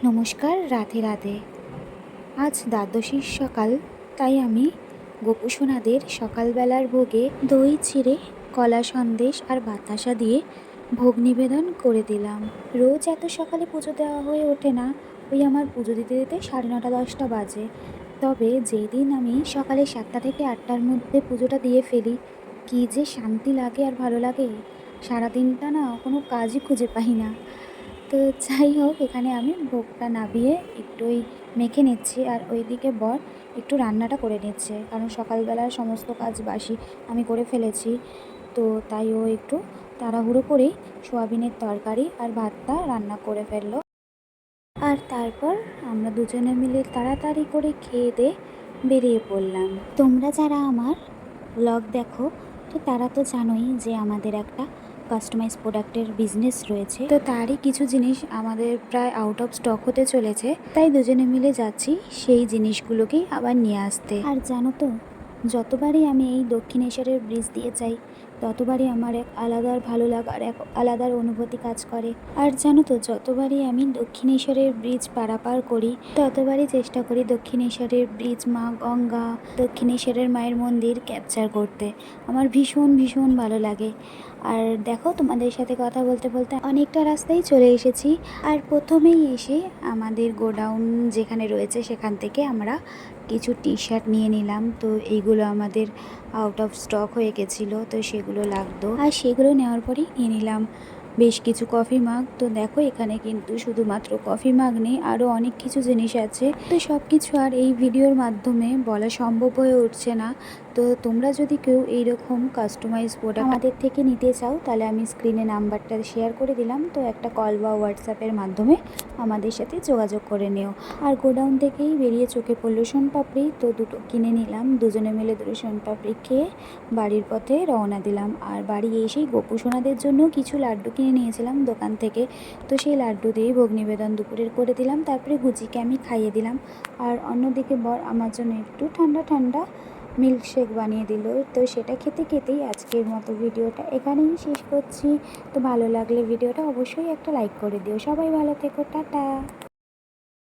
নমস্কার, রাধে রাধে। আজ দ্বাদশীর সকাল, তাই আমি গোপু সোনাদের সকালবেলার ভোগে দই চিড়ে, কলা সন্দেশ আর বাতাসা দিয়ে ভোগ নিবেদন করে দিলাম। রোজ এত সকালে পুজো দেওয়া হয়ে ওঠে না, ওই আমার পুজো দিতে দিতে 9:30 10টা বাজে। তবে যেই দিন আমি সকালে 7টা থেকে 8টার মধ্যে পুজোটা দিয়ে ফেলি, কী যে শান্তি লাগে আর ভালো লাগে, সারাদিনটা না কোনো কাজই খুঁজে পাই না। তো যাই হোক, এখানে আমি ভোগটা নাবিয়ে একটু ওই মেখে নিচ্ছি, আর ওইদিকে বর একটু রান্নাটা করে নিচ্ছে, কারণ সকালবেলার সমস্ত কাজ বাসি আমি করে ফেলেছি। তো তাই ও একটু তাড়াহুড়ো করেই সোয়াবিনের তরকারি আর ভাতটা রান্না করে ফেললো। আর তারপর আমরা দুজনে মিলে তাড়াতাড়ি করে খেয়ে দিয়ে বেরিয়ে পড়লাম। তোমরা যারা আমার ব্লগ দেখো, তো তারা তো জানোই যে আমাদের একটা কাস্টমাইজ প্রোডাক্টের বিজনেস রয়েছে। তো তারই কিছু জিনিস আমাদের প্রায় আউট অফ স্টক হতে চলেছে, তাই দুজনে মিলে যাচ্ছি সেই জিনিসগুলোকেই আবার নিয়ে আসতে। আর জানো তো, যতবারই আমি এই দক্ষিণেশ্বরের ব্রিজ দিয়ে যাই, ততবারই আমার এক আলাদা ভালো লাগার, এক আলাদা অনুভূতি কাজ করে। আর জানো তো, যতবারই আমি দক্ষিণেশ্বরের ব্রিজ পারাপার করি, ততবারই চেষ্টা করি দক্ষিণেশ্বরের ব্রিজ, মা গঙ্গা, দক্ষিণেশ্বরের মায়ের মন্দির ক্যাপচার করতে। আমার ভীষণ ভীষণ ভালো লাগে। আর দেখো, তোমাদের সাথে কথা বলতে বলতে অনেকটা রাস্তায় চলে এসেছি। আর প্রথমেই এসে আমাদের গোডাউন যেখানে রয়েছে, সেখান থেকে আমরা কিছু টি শার্ট নিয়ে নিলাম। তো এইগুলো আমাদের আউট অফ স্টক হয়ে গেছিলো, তো সেগুলো লাগতো। আর সেগুলো নেওয়ার পরেই নিয়ে নিলাম বেশ কিছু কফি মাগ। তো দেখো, এখানে কিন্তু শুধুমাত্র কফি মাগ নেই, আরও অনেক কিছু জিনিস আছে। তো সব কিছু আর এই ভিডিওর মাধ্যমে বলা সম্ভব হয়ে উঠছে না। তো তোমরা যদি কেউ এইরকম কাস্টমাইজ প্রোডাক্ট আমাদের থেকে নিতে চাও, তাহলে আমি স্ক্রিনে নাম্বারটা শেয়ার করে দিলাম, তো একটা কল বা হোয়াটসঅ্যাপের মাধ্যমে আমাদের সাথে যোগাযোগ করে নিও। আর গোডাউন থেকেই বেরিয়ে চোখে পড়লো সোনপাপড়ি, তো দুটো কিনে নিলাম। দুজনে মিলে দুটো সোনপাপড়ি খেয়ে বাড়ির পথে রওনা দিলাম। আর বাড়ি এসেই গোপু সোনাদের জন্য কিছু লাড্ডু কিনে নিয়েছিলাম দোকান থেকে, তো সেই লাড্ডু দিয়েই ভোগ নিবেদন দুপুরের করে দিলাম। তারপরে গুজিকে আমি খাইয়ে দিলাম। আর অন্যদিকে বর আমার জন্য একটু ঠান্ডা ঠান্ডা মিল্কশেক বানিয়ে দিল। তো সেটা খেতে খেতেই আজকের মতো ভিডিওটা এখানেই শেষ করছি। তো ভালো লাগলে ভিডিওটা অবশ্যই একটা লাইক করে দিও। সবাই ভালো থেকো, টাটা।